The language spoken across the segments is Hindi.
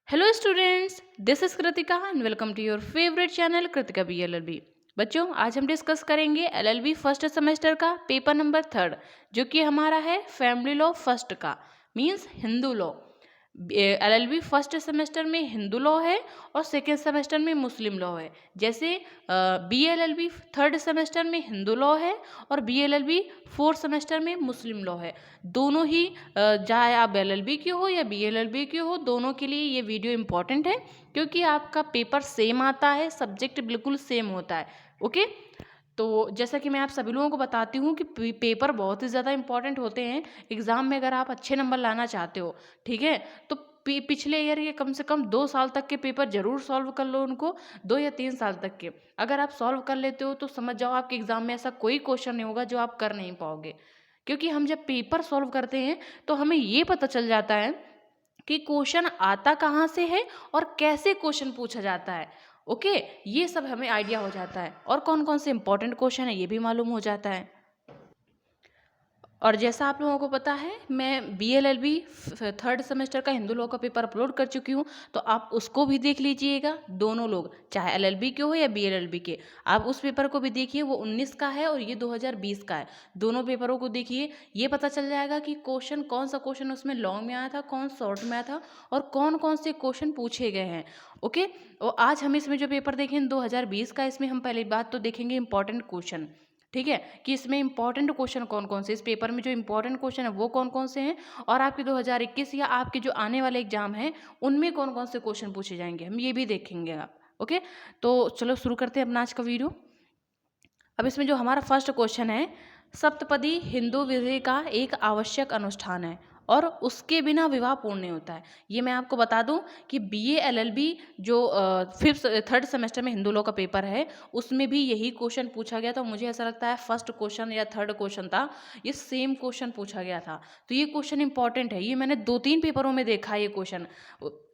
Hello students, this is Kritika and welcome to your favourite channel Kritika B LLB. बच्चों, आज हम डिस्कस करेंगे एलएलबी फर्स्ट सेमेस्टर का पेपर नंबर 3 जो कि हमारा है फैमिली लॉ फर्स्ट का, means Hindu law. LLB first semester में हिंदू लॉ है और सेकेंड सेमेस्टर में मुस्लिम लॉ है। जैसे बीएलएलबी थर्ड सेमेस्टर में हिंदू लॉ है और बीएलएलबी फोर्थ सेमेस्टर में मुस्लिम लॉ है। दोनों ही चाहे आप एलएलबी के हो या बीएलएलबी के हो, दोनों के लिए ये वीडियो इम्पॉर्टेंट है क्योंकि आपका पेपर सेम आता है, सब्जेक्ट बिल्कुल सेम होता है। ओके, तो जैसा कि मैं आप सभी लोगों को बताती हूँ कि पेपर बहुत ही ज़्यादा इंपॉर्टेंट होते हैं एग्ज़ाम में, अगर आप अच्छे नंबर लाना चाहते हो। ठीक है, तो पिछले ईयर के कम से कम 2 साल तक के पेपर जरूर सॉल्व कर लो उनको, 2 या 3 साल तक के। अगर आप सॉल्व कर लेते हो तो समझ जाओ आपके एग्ज़ाम में ऐसा कोई क्वेश्चन नहीं होगा जो आप कर नहीं पाओगे। क्योंकि हम जब पेपर सॉल्व करते हैं तो हमें ये पता चल जाता है कि क्वेश्चन आता कहाँ से है और कैसे क्वेश्चन पूछा जाता है। ओके, ये सब हमें आइडिया हो जाता है और कौन कौन से इंपॉर्टेंट क्वेश्चन है ये भी मालूम हो जाता है। और जैसा आप लोगों को पता है, मैं बीएलएलबी थर्ड सेमेस्टर का हिंदू लॉ का पेपर अपलोड कर चुकी हूँ, तो आप उसको भी देख लीजिएगा। दोनों लोग, चाहे एलएलबी के हो या बीएलएलबी के, आप उस पेपर को भी देखिए। वो 19 का है और ये 2020 का है। दोनों पेपरों को देखिए, ये पता चल जाएगा कि क्वेश्चन, कौन सा क्वेश्चन उसमें लॉन्ग में आया था, कौन शॉर्ट में आया था और कौन कौन से क्वेश्चन पूछे गए हैं। ओके, और आज हम इसमें जो पेपर देखें 2020 का, इसमें हम पहली बात तो देखेंगे इंपॉर्टेंट क्वेश्चन। ठीक है, कि इसमें इंपॉर्टेंट क्वेश्चन कौन कौन से, इस पेपर में जो इंपॉर्टेंट क्वेश्चन है वो कौन कौन से हैं, और आपके 2021 या आपके जो आने वाले एग्जाम हैं उनमें कौन कौन से क्वेश्चन पूछे जाएंगे, हम ये भी देखेंगे आप। ओके, तो चलो शुरू करते हैं अपना आज का वीडियो। अब इसमें जो हमारा फर्स्ट क्वेश्चन है, सप्तपदी हिंदू विधि का एक आवश्यक अनुष्ठान है और उसके बिना विवाह पूर्ण नहीं होता है। ये मैं आपको बता दूं कि बीए एलएलबी जो फिफ्थ थर्ड सेमेस्टर में हिंदू लॉ का पेपर है, उसमें भी यही क्वेश्चन पूछा गया था। मुझे ऐसा लगता है फर्स्ट क्वेश्चन या थर्ड क्वेश्चन था, ये सेम क्वेश्चन पूछा गया था। तो ये क्वेश्चन इंपॉर्टेंट है, ये मैंने 2-3 पेपरों में देखा है ये क्वेश्चन।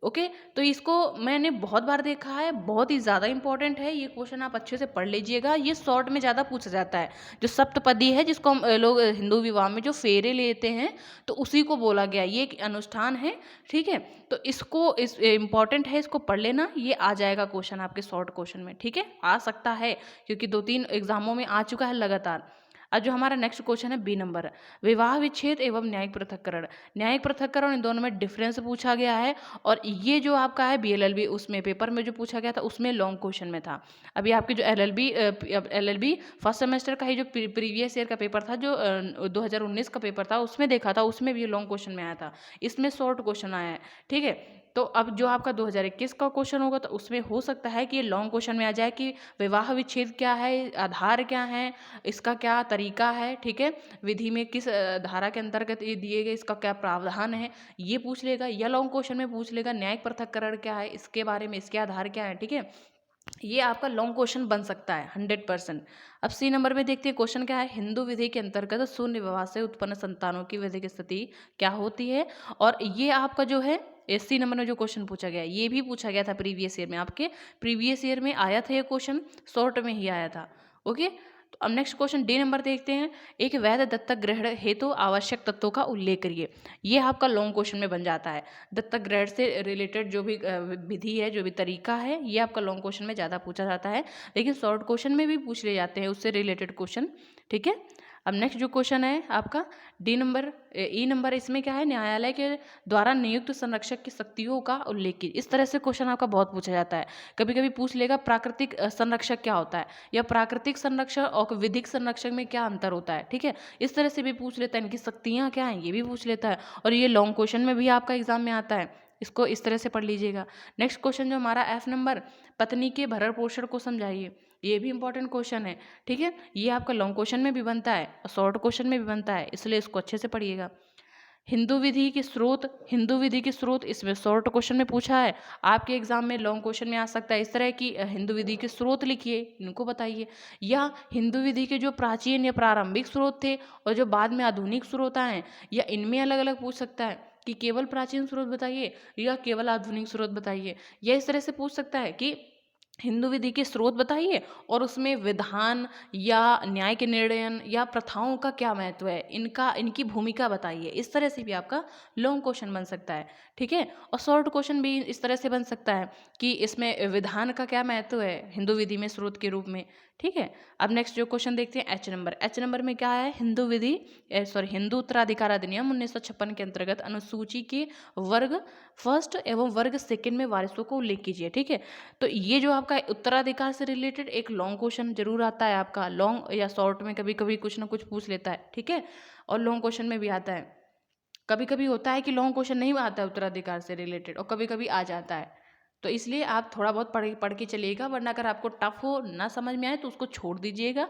ओके, तो इसको मैंने बहुत बार देखा है, बहुत ही ज़्यादा इंपॉर्टेंट है ये क्वेश्चन, आप अच्छे से पढ़ लीजिएगा। ये शॉर्ट में ज़्यादा पूछा जाता है। जो सप्तपदी है, जिसको हम लोग हिंदू विवाह में जो फेरे लेते हैं, तो उसी को बोला गया, ये एक अनुष्ठान है। ठीक है, तो इसको इस इम्पॉर्टेंट है, इसको पढ़ लेना, ये आ जाएगा क्वेश्चन आपके शॉर्ट क्वेश्चन में। ठीक है, आ सकता है क्योंकि 2-3 एग्जामों में आ चुका है लगातार। आज जो हमारा नेक्स्ट क्वेश्चन है बी नंबर, विवाह विच्छेद एवं न्यायिक पृथक्करण। न्यायिक पृथक्करण, इन दोनों में डिफरेंस पूछा गया है। और ये जो आपका है बीएलएलबी, उसमें पेपर में जो पूछा गया था उसमें लॉन्ग क्वेश्चन में था। अभी आपके जो एलएलबी फर्स्ट सेमेस्टर का ही जो प्रीवियस ईयर का पेपर था, जो 2019 का पेपर था, उसमें देखा था, उसमें भी लॉन्ग क्वेश्चन में आया था। इसमें शॉर्ट क्वेश्चन आया है। ठीक है, तो अब जो आपका 2021 का क्वेश्चन होगा तो उसमें हो सकता है कि ये लॉन्ग क्वेश्चन में आ जाए कि विवाह विच्छेद क्या है, आधार क्या है, इसका क्या तरीका है। ठीक है, विधि में किस धारा के अंतर्गत ये दिए गए, इसका क्या प्रावधान है, ये पूछ लेगा। या लॉन्ग क्वेश्चन में पूछ लेगा न्यायिक पृथक्करण क्या है, इसके बारे में, इसके आधार क्या है। ठीक है, ये आपका लॉन्ग क्वेश्चन बन सकता है 100%। अब सी नंबर में देखते हैं क्वेश्चन क्या है, हिंदू विधि के अंतर्गत शून्य विवाह से उत्पन्न संतानों की विधिक स्थिति क्या होती है। और ये आपका जो है सी नंबर में जो क्वेश्चन पूछा गया है, ये भी पूछा गया था प्रीवियस ईयर में, आपके प्रीवियस ईयर में आया था ये क्वेश्चन, शॉर्ट में ही आया था। ओके, तो अब नेक्स्ट क्वेश्चन डी नंबर देखते हैं, एक वैध दत्तक ग्रहण हेतु आवश्यक तत्वों का उल्लेख करिए। ये आपका लॉन्ग क्वेश्चन में बन जाता है। दत्तक ग्रहण से रिलेटेड जो भी विधि है, जो भी तरीका है, ये आपका लॉन्ग क्वेश्चन में ज़्यादा पूछा जाता है, लेकिन शॉर्ट क्वेश्चन में भी पूछ ले जाते हैं उससे रिलेटेड क्वेश्चन। ठीक है, अब नेक्स्ट जो क्वेश्चन है आपका डी नंबर ई नंबर, इसमें क्या है, न्यायालय के द्वारा नियुक्त संरक्षक की शक्तियों का उल्लेख कीजिए। इस तरह से क्वेश्चन आपका बहुत पूछा जाता है। कभी कभी पूछ लेगा प्राकृतिक संरक्षक क्या होता है, या प्राकृतिक संरक्षक और विधिक संरक्षक में क्या अंतर होता है। ठीक है, इस तरह से भी पूछ लेता है, इनकी शक्तियाँ क्या हैं ये भी पूछ लेता है, और ये लॉन्ग क्वेश्चन में भी आपका एग्जाम में आता है। इसको इस तरह से पढ़ लीजिएगा। नेक्स्ट क्वेश्चन जो हमारा एफ नंबर, पत्नी के भरण पोषण को समझाइए। ये भी इंपॉर्टेंट क्वेश्चन है। ठीक है, ये आपका लॉन्ग क्वेश्चन में भी बनता है और शॉर्ट क्वेश्चन में भी बनता है, इसलिए इसको अच्छे से पढ़िएगा। हिंदू विधि के स्रोत, हिंदू विधि के स्रोत, इसमें शॉर्ट क्वेश्चन में पूछा है, आपके एग्जाम में लॉन्ग क्वेश्चन में आ सकता है। इस तरह की हिंदू विधि के स्रोत लिखिए, इनको बताइए। या हिंदू विधि के जो प्राचीन या प्रारंभिक स्रोत थे और जो बाद में आधुनिक स्रोत आए हैं, या इनमें अलग अलग पूछ सकता है कि केवल प्राचीन स्रोत बताइए या केवल आधुनिक स्रोत बताइए। या इस तरह से पूछ सकता है कि हिंदू विधि के स्रोत बताइए और उसमें विधान या न्याय के निर्णयन या प्रथाओं का क्या महत्व है, इनकी भूमिका बताइए। इस तरह से भी आपका लॉन्ग क्वेश्चन बन सकता है, ठीक है। और शॉर्ट क्वेश्चन भी इस तरह से बन सकता है कि इसमें विधान का क्या महत्व है हिंदू विधि में स्रोत के रूप में, ठीक है। अब नेक्स्ट जो क्वेश्चन देखते हैं एच नंबर में क्या है, हिंदू उत्तराधिकार अधिनियम 1956 के अंतर्गत अनुसूची के वर्ग फर्स्ट एवं वर्ग सेकंड में वारिसों को उल्लेख कीजिए, ठीक है। तो ये जो आपका उत्तराधिकार से रिलेटेड एक लॉन्ग क्वेश्चन जरूर आता है आपका, लॉन्ग या शॉर्ट में कभी कभी कुछ ना कुछ पूछ लेता है, ठीक है। और लॉन्ग क्वेश्चन में भी आता है, कभी कभी होता है कि लॉन्ग क्वेश्चन नहीं आता है उत्तराधिकार से रिलेटेड और कभी कभी आ जाता है। तो इसलिए आप थोड़ा बहुत पढ़ के चलिएगा, वरना अगर आपको टफ हो ना समझ में आए तो उसको छोड़ दीजिएगा।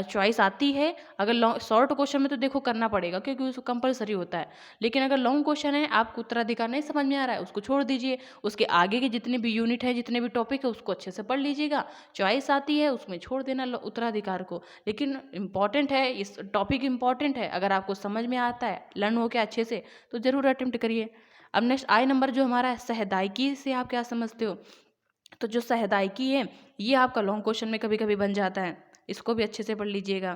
चॉइस आती है अगर लॉन्ग शॉर्ट क्वेश्चन में तो देखो करना पड़ेगा क्योंकि उसको कंपलसरी होता है, लेकिन अगर लॉन्ग क्वेश्चन है आपको उत्तराधिकार नहीं समझ में आ रहा है उसको छोड़ दीजिए। उसके आगे के जितने भी यूनिट है, जितने भी टॉपिक है उसको अच्छे से पढ़ लीजिएगा। चॉइस आती है उसमें छोड़ देना उत्तराधिकार को, लेकिन इंपॉर्टेंट है, इस टॉपिक इंपॉर्टेंट है। अगर आपको समझ में आता है, लर्न हो गया अच्छे से, तो जरूर अटेम्प्ट करिए। अब नेक्स्ट आई नंबर जो हमारा है, सहदायिकी से आप क्या समझते हो। तो जो सहदायिकी है ये आपका लॉन्ग क्वेश्चन में कभी कभी बन जाता है, इसको भी अच्छे से पढ़ लीजिएगा।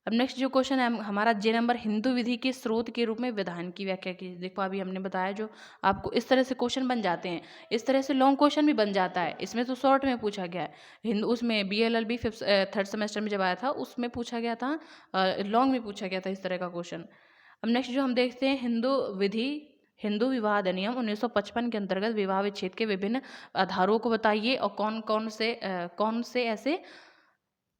अब नेक्स्ट जो क्वेश्चन है हमारा जे नंबर, हिंदू विधि के स्रोत के रूप में विधान की व्याख्या की। देखो अभी हमने बताया जो आपको इस तरह से क्वेश्चन बन जाते हैं, इस तरह से लॉन्ग क्वेश्चन भी बन जाता है। इसमें तो शॉर्ट में पूछा गया है, हिंदू उसमें BLLB थर्ड सेमेस्टर में जब आया था उसमें पूछा गया था, लॉन्ग में पूछा गया था इस तरह का क्वेश्चन। अब नेक्स्ट जो हम देखते हैं हिंदू विवाह अधिनियम 1955 के अंतर्गत विवाह विच्छेद के विभिन्न आधारों को बताइए और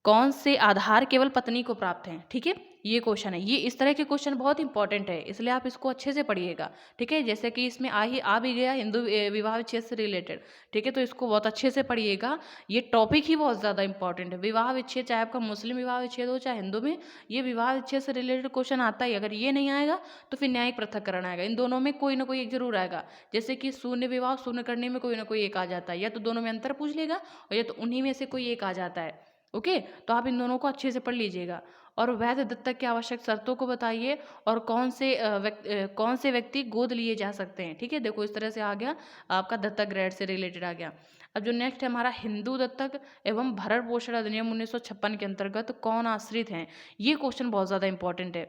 कौन से आधार केवल पत्नी को प्राप्त हैं, ठीक है। ये क्वेश्चन है, ये इस तरह के क्वेश्चन बहुत इंपॉर्टेंट है, इसलिए आप इसको अच्छे से पढ़िएगा, ठीक है। जैसे कि इसमें आ भी गया हिंदू विवाह विच्छेद से रिलेटेड, ठीक है, तो इसको बहुत अच्छे से पढ़िएगा। ये टॉपिक ही बहुत ज़्यादा इंपॉर्टेंट है, विवाह विच्छेद, चाहे आपका मुस्लिम विवाह विच्छेद हो चाहे हिंदू में, ये विवाह विच्छेद से रिलेटेड क्वेश्चन आता ही। अगर ये नहीं आएगा तो फिर न्यायिक पृथक्करण आएगा, इन दोनों में कोई ना कोई एक जरूर आएगा। जैसे कि शून्य विवाह शून्य करने में कोई ना कोई एक आ जाता है, या तो दोनों में अंतर पूछ लेगा और या तो उन्हीं में से कोई एक आ जाता है, ओके। तो आप इन दोनों को अच्छे से पढ़ लीजिएगा। और वैध दत्तक की आवश्यक शर्तों को बताइए और कौन से व्यक्ति गोद लिए जा सकते हैं, ठीक है। देखो इस तरह से आ गया आपका दत्तक ग्रेड से रिलेटेड आ गया। अब जो नेक्स्ट है हमारा, हिंदू दत्तक एवं भरण पोषण अधिनियम 1956 के अंतर्गत कौन आश्रित हैं। ये क्वेश्चन बहुत ज़्यादा इंपॉर्टेंट है।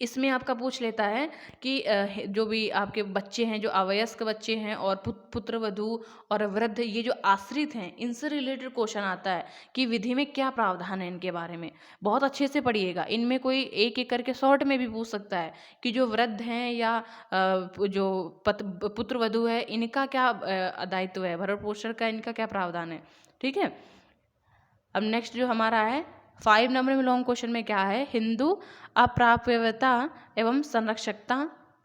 इसमें आपका पूछ लेता है कि जो भी आपके बच्चे हैं, जो अवयस्क बच्चे हैं और पुत्र वधू और वृद्ध, ये जो आश्रित हैं, इनसे रिलेटेड क्वेश्चन आता है कि विधि में क्या प्रावधान है इनके बारे में। बहुत अच्छे से पढ़िएगा, इनमें कोई एक एक करके शॉर्ट में भी पूछ सकता है कि जो वृद्ध हैं या जो पुत्र वधू है, इनका क्या दायित्व है, भरण पोषण का इनका क्या प्रावधान है, ठीक है। अब नेक्स्ट जो हमारा है 5 नंबर में लॉन्ग क्वेश्चन में क्या है, हिंदू अप्राप्यता एवं संरक्षकता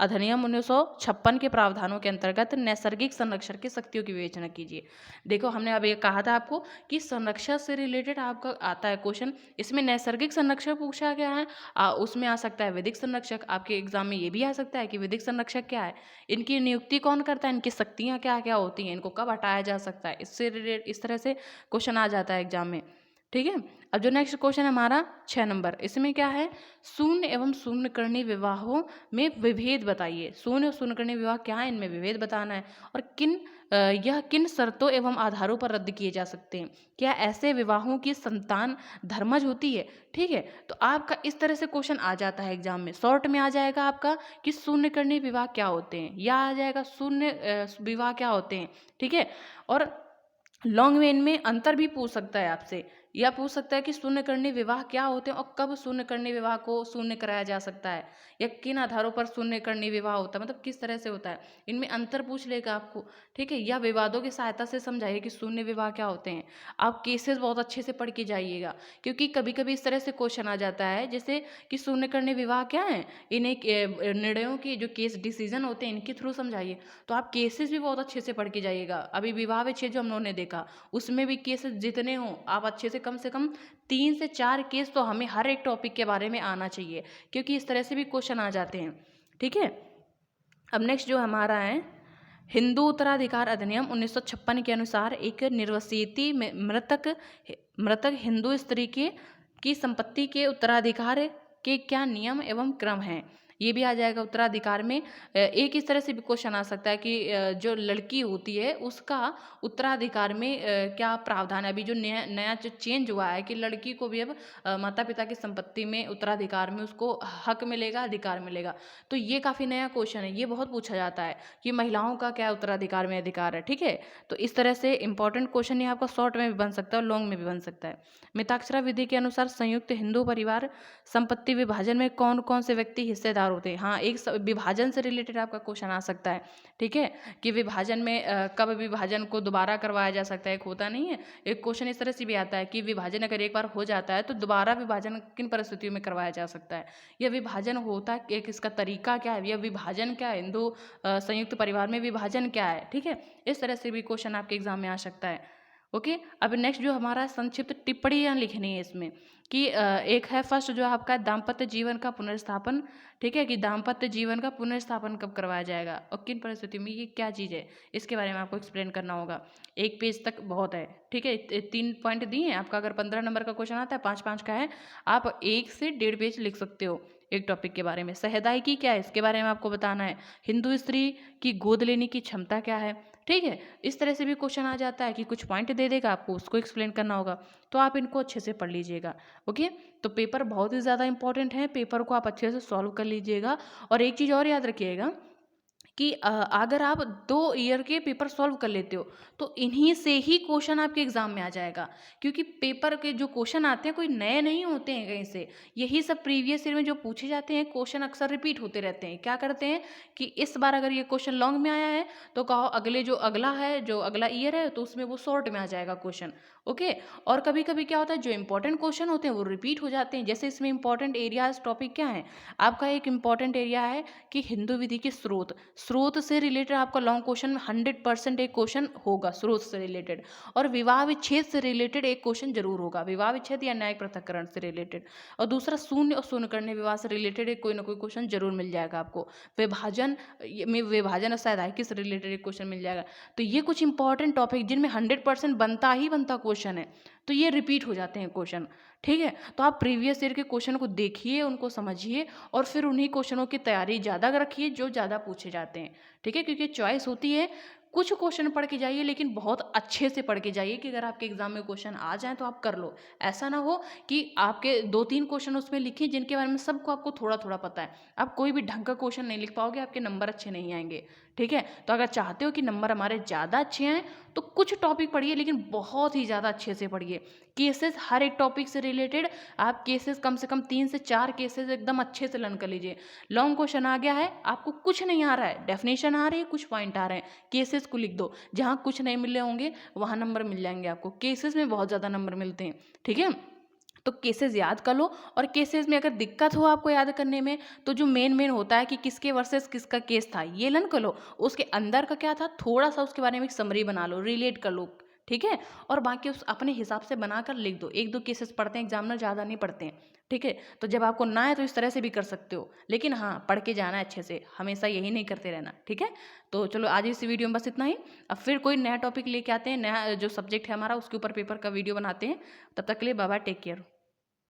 अधिनियम 1956 के प्रावधानों के अंतर्गत नैसर्गिक संरक्षण की शक्तियों की विवेचना कीजिए। देखो हमने अब ये कहा था आपको कि संरक्षण से रिलेटेड आपका आता है क्वेश्चन, इसमें नैसर्गिक संरक्षक पूछा गया है। उसमें आ सकता है विधिक संरक्षक, आपके एग्जाम में ये भी आ सकता है कि विधिक संरक्षक क्या है, इनकी नियुक्ति कौन करता है, इनकी शक्तियाँ क्या क्या होती हैं, इनको कब हटाया जा सकता है, इससे रिलेटेड इस तरह से क्वेश्चन आ जाता है एग्जाम में, ठीक है। अब जो नेक्स्ट क्वेश्चन हमारा 6 नंबर, इसमें क्या है, शून्य एवं शून्यकर्णी विवाहों में विभेद बताइए। शून्य और शून्यकर्णी विवाह क्या है, इनमें विभेद बताना है और यह किन शर्तों एवं आधारों पर रद्द किए जा सकते हैं। क्या ऐसे विवाहों की संतान धर्मज होती है, ठीक है। तो आपका इस तरह से क्वेश्चन आ जाता है एग्जाम में, शॉर्ट में आ जाएगा आपका कि शून्यकर्णी विवाह क्या होते हैं, या आ जाएगा शून्य विवाह क्या होते हैं, ठीक है। और लॉन्ग में इनमें अंतर भी पूछ सकता है आपसे, या पूछ सकता है कि शून्यकर्णी विवाह क्या होते हैं और कब शून्यकर्णी विवाह को शून्य कराया जा सकता है, या किन आधारों पर शून्यकर्णी विवाह होता है, मतलब किस तरह से होता है, इनमें अंतर पूछ लेगा आपको, ठीक है। या विवादों की सहायता से समझाइए कि शून्य विवाह क्या होते हैं। आप केसेस बहुत अच्छे से पढ़ के जाइएगा, क्योंकि कभी कभी इस तरह से क्वेश्चन आ जाता है जैसे कि शून्यकर्णी विवाह क्या है, इन्हें निर्णयों की जो केस डिसीजन होते हैं इनके थ्रू समझाइए। तो आप केसेस भी बहुत अच्छे से पढ़ के जाइएगा। अभी विवाह विच्छेद जो हम लोगों ने देखा उसमें भी केसेस जितने हों आप अच्छे से कम 3 से 4 केस तो हमें हर एक टॉपिक के बारे में आना चाहिए, क्योंकि इस तरह से भी क्वेश्चन आ जाते हैं, ठीक है। अब नेक्स्ट जो हमारा है, हिंदू उत्तराधिकार अधिनियम 1956 के अनुसार एक निर्वसित मृतक हिंदू स्त्री की संपत्ति के उत्तराधिकार के क्या नियम एवं क्रम हैं। ये भी आ जाएगा उत्तराधिकार में। एक इस तरह से भी क्वेश्चन आ सकता है कि जो लड़की होती है उसका उत्तराधिकार में क्या प्रावधान है। अभी जो नया नया जो चेंज हुआ है कि लड़की को भी अब माता पिता की संपत्ति में उत्तराधिकार में उसको हक मिलेगा, अधिकार मिलेगा। तो ये काफ़ी नया क्वेश्चन है, ये बहुत पूछा जाता है कि महिलाओं का क्या उत्तराधिकार में अधिकार है। ठीक है, तो इस तरह से इंपॉर्टेंट क्वेश्चन ये आपका शॉर्ट में भी बन सकता है और लॉन्ग में भी बन सकता है। मिताक्षरा विधि के अनुसार संयुक्त हिंदू परिवार संपत्ति विभाजन में कौन कौन से व्यक्ति हिस्सेदार होते हैं। हाँ, एक विभाजन से रिलेटेड आपका क्वेश्चन आ सकता है। ठीक है, कि विभाजन में कब विभाजन को दोबारा करवाया जा सकता है, एक होता नहीं है। एक क्वेश्चन इस तरह से भी आता है कि विभाजन अगर एक बार हो जाता है तो दोबारा विभाजन किन परिस्थितियों में करवाया जा सकता है। यह विभाजन होता है, एक इसका तरीका क्या है, यह विभाजन क्या है, हिंदू संयुक्त परिवार में विभाजन क्या है। ठीक है, इस तरह से भी क्वेश्चन आपके एग्जाम में आ सकता है। ओके, अब नेक्स्ट जो हमारा संक्षिप्त टिप्पणियाँ लिखनी है इसमें कि एक है फर्स्ट जो आपका दाम्पत्य जीवन का पुनर्स्थापन। ठीक है, कि दाम्पत्य जीवन का पुनर्स्थापन कब करवाया जाएगा और किन परिस्थितियों में, ये क्या चीज़ है, इसके बारे में आपको एक्सप्लेन करना होगा। एक पेज तक बहुत है। ठीक है, 3 पॉइंट दिए हैं आपका। अगर 15 नंबर का क्वेश्चन आता है, 5-5 का है, आप 1 से 1.5 पेज लिख सकते हो एक टॉपिक के बारे में। सहदायिकी क्या है इसके बारे में आपको बताना है। हिंदू स्त्री की गोद लेने की क्षमता क्या है। ठीक है, इस तरह से भी क्वेश्चन आ जाता है कि कुछ पॉइंट दे देगा, आपको उसको एक्सप्लेन करना होगा। तो आप इनको अच्छे से पढ़ लीजिएगा। ओके, तो पेपर बहुत ही ज़्यादा इंपॉर्टेंट है, पेपर को आप अच्छे से सॉल्व कर लीजिएगा। और एक चीज़ और याद रखिएगा कि अगर आप 2 ईयर के पेपर सॉल्व कर लेते हो तो इन्हीं से ही क्वेश्चन आपके एग्जाम में आ जाएगा। क्योंकि पेपर के जो क्वेश्चन आते हैं कोई नए नहीं होते हैं कहीं से, यही सब प्रीवियस ईयर में जो पूछे जाते हैं क्वेश्चन अक्सर रिपीट होते रहते हैं। क्या करते हैं कि इस बार अगर ये क्वेश्चन लॉन्ग में आया है तो कहो अगले जो अगला है, जो अगला ईयर है, तो उसमें वो शॉर्ट में आ जाएगा क्वेश्चन। ओके, और कभी कभी क्या होता है जो इंपॉर्टेंट क्वेश्चन होते हैं वो रिपीट हो जाते हैं। जैसे इसमें इंपॉर्टेंट एरियाज टॉपिक क्या है आपका, एक इंपॉर्टेंट एरिया है कि हिंदू विधि के स्रोत, स्रोत से रिलेटेड आपका लॉन्ग क्वेश्चन 100% एक क्वेश्चन होगा स्रोत से रिलेटेड। और विवाह विच्छेद से रिलेटेड एक क्वेश्चन जरूर होगा, विवाह विच्छेद या न्यायिक पृथक्करण से रिलेटेड। और दूसरा शून्य और शून्य करने विवाह से रिलेटेड एक कोई ना कोई क्वेश्चन जरूर मिल जाएगा आपको। विभाजन में विभाजन और सहदायिकी से रिलेटेड एक क्वेश्चन मिल जाएगा। तो ये कुछ इंपॉर्टेंट टॉपिक जिनमें 100% बनता ही बनता क्वेश्चन है, तो ये रिपीट हो जाते हैं क्वेश्चन। ठीक है, तो आप प्रीवियस ईयर के क्वेश्चन को देखिए, उनको समझिए और फिर उन्हीं क्वेश्चनों की तैयारी ज़्यादा रखिए जो ज़्यादा पूछे जाते हैं। ठीक है, क्योंकि चॉइस होती है, कुछ क्वेश्चन पढ़ के जाइए लेकिन बहुत अच्छे से पढ़ के जाइए कि अगर आपके एग्जाम में क्वेश्चन आ जाए तो आप कर लो। ऐसा ना हो कि आपके 2-3 क्वेश्चन उसमें लिखिए जिनके बारे में सबको आपको थोड़ा थोड़ा पता है, आप कोई भी ढंग का क्वेश्चन नहीं लिख पाओगे, आपके नंबर अच्छे नहीं आएंगे। ठीक है, तो अगर चाहते हो कि नंबर हमारे ज़्यादा अच्छे आएँ तो कुछ टॉपिक पढ़िए लेकिन बहुत ही ज़्यादा अच्छे से पढ़िए। केसेस हर एक टॉपिक से रिलेटेड आप केसेस कम से कम 3 से 4 केसेस एकदम अच्छे से लर्न कर लीजिए। लॉन्ग क्वेश्चन आ गया है, आपको कुछ नहीं आ रहा है, डेफिनेशन आ रही है, कुछ पॉइंट आ रहे हैं, केसेस को लिख दो। जहाँ कुछ नहीं मिल रहे होंगे वहाँ नंबर मिल जाएंगे आपको, केसेस में बहुत ज़्यादा नंबर मिलते हैं। ठीक है, तो केसेस याद कर लो। और केसेस में अगर दिक्कत हो आपको याद करने में तो जो मेन मेन होता है कि किसके वर्सेस किसका केस था ये लर्न कर लो, उसके अंदर का क्या था थोड़ा सा उसके बारे में एक समरी बना लो, रिलेट कर लो। ठीक है, और बाकी उस अपने हिसाब से बनाकर लिख दो। 1-2 केसेस पढ़ते हैं एग्जामिनर, ज़्यादा नहीं पढ़ते हैं। ठीक है, तो जब आपको ना है तो इस तरह से भी कर सकते हो, लेकिन हाँ पढ़ के जाना है अच्छे से, हमेशा यही नहीं करते रहना। ठीक है, तो चलो आज इस वीडियो में बस इतना ही। अब फिर कोई नया टॉपिक लेके आते हैं, नया जो सब्जेक्ट है हमारा उसके ऊपर पेपर का वीडियो बनाते हैं। तब तक के लिए बाय बाय, टेक केयर।